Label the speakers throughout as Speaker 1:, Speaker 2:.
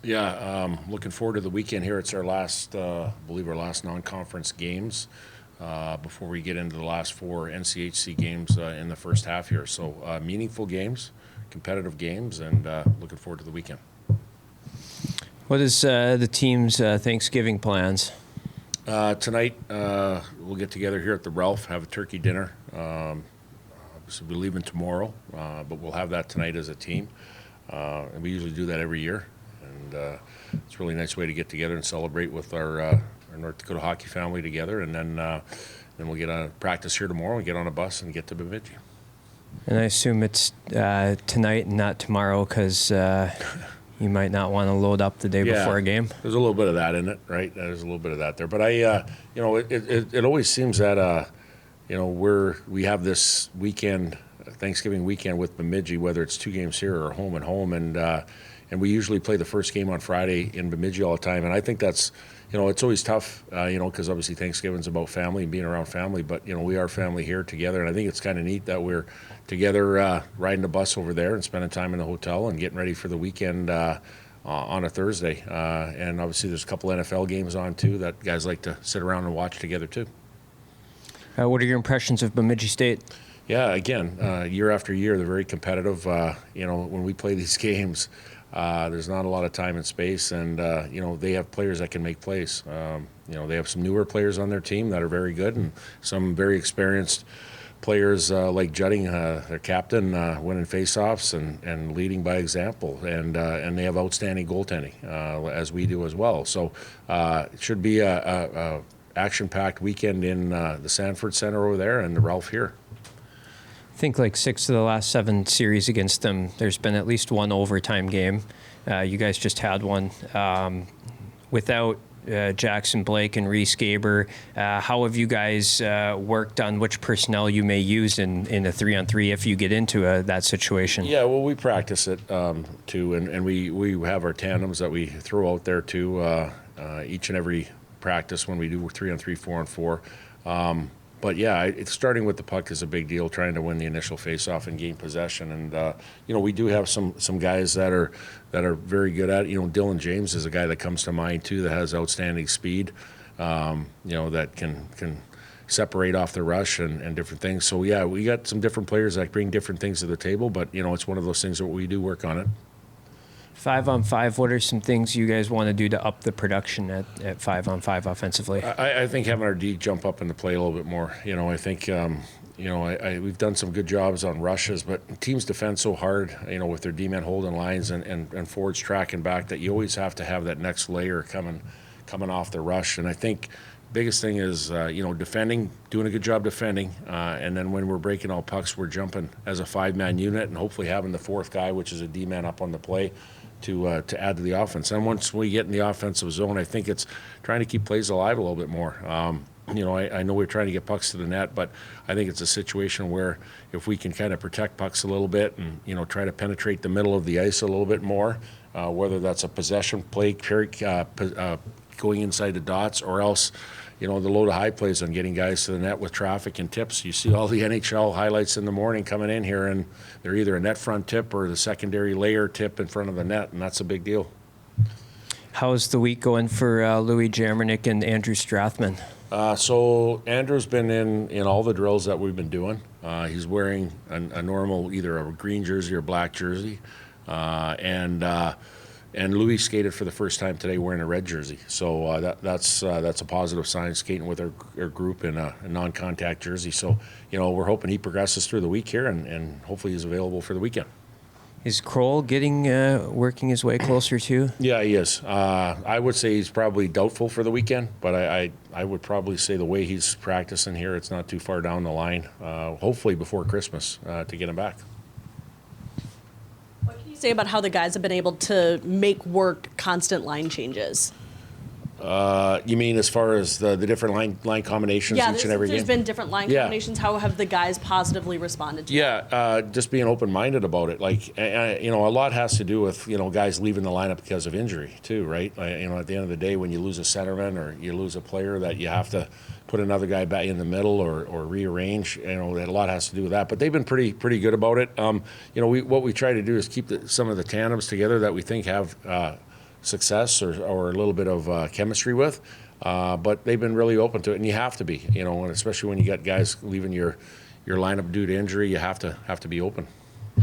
Speaker 1: Yeah, looking forward to the weekend here. It's our last, I believe our last non-conference games before we get into the last four NCHC games in the first half here. So meaningful games, competitive games, and looking forward to the weekend.
Speaker 2: What is the team's Thanksgiving plans?
Speaker 1: Tonight, we'll get together here at the Ralph, have a turkey dinner. Obviously, we're leaving tomorrow, but we'll have that tonight as a team. And we usually do that every year. And it's a really nice way to get together and celebrate with our North Dakota hockey family together. And then we'll get on practice here tomorrow and get on a bus and get to Bemidji.
Speaker 2: And I assume it's tonight and not tomorrow because you might not want to load up the day before a game.
Speaker 1: There's a little bit of that in it, right? There's a little bit of that there. But it always seems that, we have this weekend, Thanksgiving weekend with Bemidji, whether it's two games here or home and home. And we usually play the first game on Friday in Bemidji all the time. And I think that's, it's always tough, because obviously Thanksgiving's about family and being around family. But, we are family here together. And I think it's kind of neat that we're together riding the bus over there and spending time in the hotel and getting ready for the weekend on a Thursday. And obviously there's a couple NFL games on, too, that guys like to sit around and watch together, too.
Speaker 2: What are your impressions of Bemidji State?
Speaker 1: Yeah, again, year after year, they're very competitive. When we play these games, there's not a lot of time and space, and they have players that can make plays. They have some newer players on their team that are very good, and some very experienced players like Judding, their captain, winning faceoffs and leading by example, and they have outstanding goaltending, as we do as well. So it should be a action-packed weekend in the Sanford Center over there and the Ralph here.
Speaker 2: I think like 6 of the last 7 series against them, there's been at least one overtime game. You guys just had one. Without Jackson Blake and Reese Gaber, how have you guys worked on which personnel you may use in a 3-on-3 if you get into that situation? Yeah,
Speaker 1: well, we practice it too, and we have our tandems that we throw out there too, each and every practice when we do 3-on-3, 4-on-4. But yeah, it's starting with the puck is a big deal, trying to win the initial faceoff and gain possession. And we do have some guys that are very good at it. Dylan James is a guy that comes to mind too, that has outstanding speed. That can separate off the rush and different things. So yeah, we got some different players that bring different things to the table. But it's one of those things that we do work on it.
Speaker 2: 5-on-5, what are some things you guys want to do to up the production at 5-on-5 offensively?
Speaker 1: I think having our D jump up into play a little bit more. I think, we've done some good jobs on rushes, but teams defend so hard, with their D-men holding lines and forwards tracking back that you always have to have that next layer coming off the rush. And I think biggest thing is, defending, doing a good job defending, and then when we're breaking all pucks, we're jumping as a 5-man unit and hopefully having the fourth guy, which is a D-man, up on the play to add to the offense. And once we get in the offensive zone, I think it's trying to keep plays alive a little bit more. I know we're trying to get pucks to the net, but I think it's a situation where if we can kind of protect pucks a little bit and, try to penetrate the middle of the ice a little bit more, whether that's a possession play, going inside the dots, or else, the low to high plays on getting guys to the net with traffic and tips. You see all the NHL highlights in the morning coming in here, and they're either a net front tip or the secondary layer tip in front of the net, and that's a big deal.
Speaker 2: How's the week going for Louis Jamernick and Andrew Strathman?
Speaker 1: So Andrew's been in all the drills that we've been doing. He's wearing a normal, either a green jersey or black jersey, and Louis skated for the first time today wearing a red jersey. So that's a positive sign, skating with our group in a non-contact jersey. So, we're hoping he progresses through the week here and hopefully he's available for the weekend.
Speaker 2: Is Kroll working his way closer too?
Speaker 1: Yeah, he is. I would say he's probably doubtful for the weekend, but I would probably say the way he's practicing here, it's not too far down the line, hopefully before Christmas to get him back.
Speaker 3: Say about how the guys have been able to make work constant line changes?
Speaker 1: You mean as far as the different line combinations each and every game?
Speaker 3: There's been different line combinations. How have the guys positively responded to that?
Speaker 1: Just being open-minded about it. A lot has to do with, guys leaving the lineup because of injury too, right? At the end of the day, when you lose a centerman or you lose a player that you have to put another guy back in the middle or rearrange, a lot has to do with that. But they've been pretty good about it. What we try to do is keep some of the tandems together that we think have success or a little bit of chemistry with. But they've been really open to it, and you have to be, and especially when you got guys leaving your lineup due to injury, you have to be open.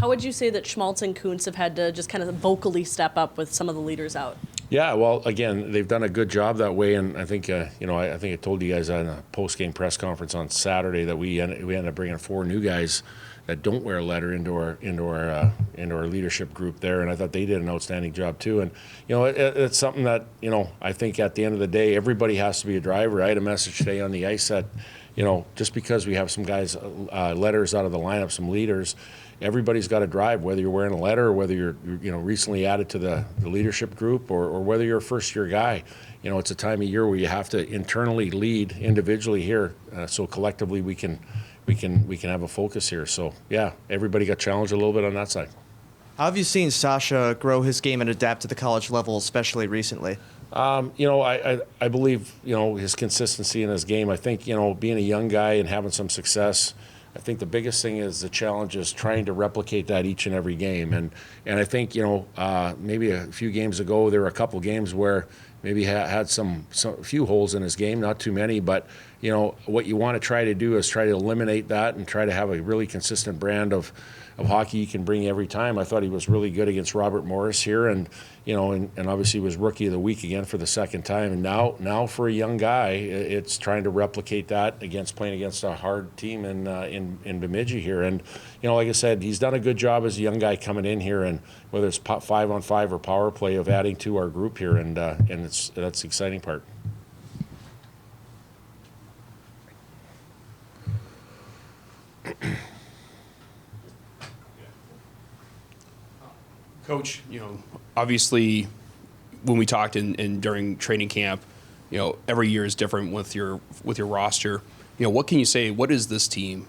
Speaker 3: How would you say that Schmaltz and Kuntz have had to just kind of vocally step up with some of the leaders out?
Speaker 1: Yeah, well, again, they've done a good job that way, and I think I think I told you guys on a post-game press conference on Saturday that we ended up bringing 4 new guys that don't wear a letter into our leadership group there, and I thought they did an outstanding job too. And it's something that I think at the end of the day, everybody has to be a driver. I had a message today on the ice that just because we have some guys letters out of the lineup, some leaders. Everybody's got to drive, whether you're wearing a letter or whether you're recently added to the leadership group or whether you're a first-year guy. It's a time of year where you have to internally lead individually here, so collectively we can have a focus here. So yeah, everybody got challenged a little bit on that side.
Speaker 4: How have you seen Sasha grow his game and adapt to the college level, especially recently?
Speaker 1: I believe his consistency in his game. I think being a young guy and having some success. I think the biggest thing is the challenge is trying to replicate that each and every game. And I think, maybe a few games ago, there were a couple games where maybe had some few holes in his game, not too many. But, what you want to try to do is try to eliminate that and try to have a really consistent brand of hockey you can bring every time. I thought he was really good against Robert Morris here, and obviously he was Rookie of the Week again for the second time. And now for a young guy, it's trying to replicate that playing against a hard team in Bemidji here. And like I said, he's done a good job as a young guy coming in here, and whether it's 5-on-5 or power play of adding to our group here, and that's the exciting part.
Speaker 5: Coach, obviously when we talked in during training camp, every year is different with your roster. What can you say? What is this team?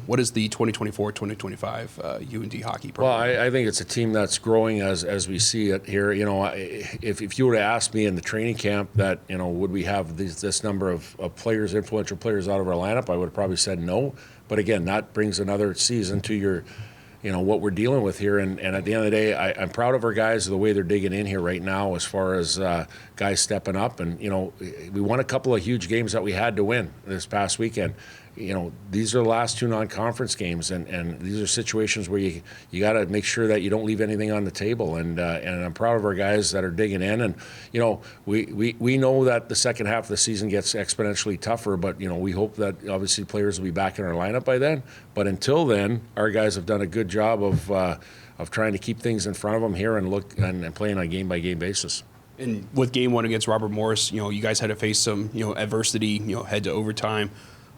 Speaker 5: What is the 2024-2025 UND hockey program?
Speaker 1: Well, I think it's a team that's growing as we see it here. If you were to ask me in the training camp that, would we have this number of players, influential players out of our lineup, I would have probably said no. But again, that brings another season to your what we're dealing with here. And at the end of the day, I'm proud of our guys, the way they're digging in here right now as far as guys stepping up. And, we won a couple of huge games that we had to win this past weekend. These are the last 2 non-conference games, and these are situations where you got to make sure that you don't leave anything on the table. And I'm proud of our guys that are digging in. And we know that the second half of the season gets exponentially tougher, but we hope that obviously players will be back in our lineup by then. But until then, our guys have done a good job of trying to keep things in front of them here and look and playing on a game-by-game basis.
Speaker 5: And with game 1 against Robert Morris, you guys had to face some adversity, head to overtime.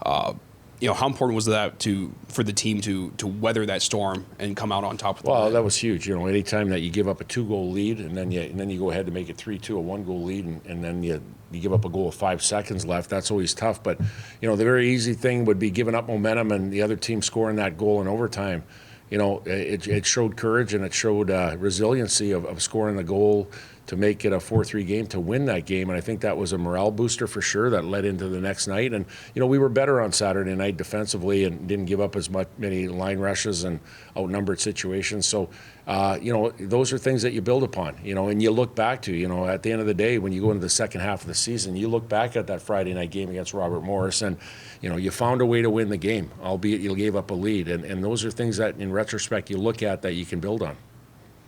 Speaker 5: How important was that for the team to weather that storm and come out on top of the
Speaker 1: Well, that was huge. Anytime that you give up a 2-goal lead and then you go ahead to make it 3-2, a 1-goal lead, and then you give up a goal with 5 seconds left, that's always tough. But the very easy thing would be giving up momentum and the other team scoring that goal in overtime. It showed courage and it showed resiliency of scoring the goal to make it a 4-3 game, to win that game. And I think that was a morale booster for sure that led into the next night. And, we were better on Saturday night defensively and didn't give up as many line rushes and outnumbered situations. So, those are things that you build upon, and you look back to, at the end of the day, when you go into the second half of the season, you look back at that Friday night game against Robert Morris and, you found a way to win the game, albeit you gave up a lead. And those are things that in retrospect you look at that you can build on.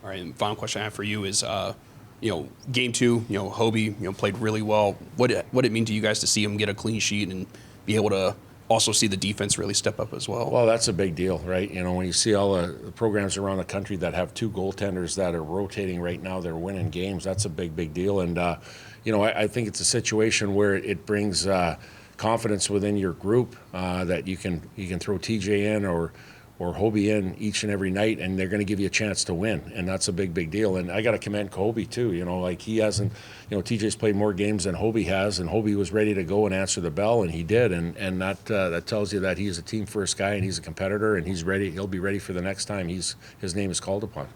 Speaker 5: All right, and final question I have for you is, game 2, Hobie, played really well. What it mean to you guys to see him get a clean sheet and be able to also see the defense really step up as well?
Speaker 1: Well, that's a big deal, right? When you see all the programs around the country that have 2 goaltenders that are rotating right now, they're winning games. That's a big deal. And, I think it's a situation where it brings confidence within your group that you can throw TJ in or Hobie in each and every night, and they're going to give you a chance to win, and that's a big deal. And I got to commend Hobie too. He hasn't, TJ's played more games than Hobie has, and Hobie was ready to go and answer the bell, and he did. And that tells you that he's a team first guy, and he's a competitor, and he's ready. He'll be ready for the next time his name is called upon.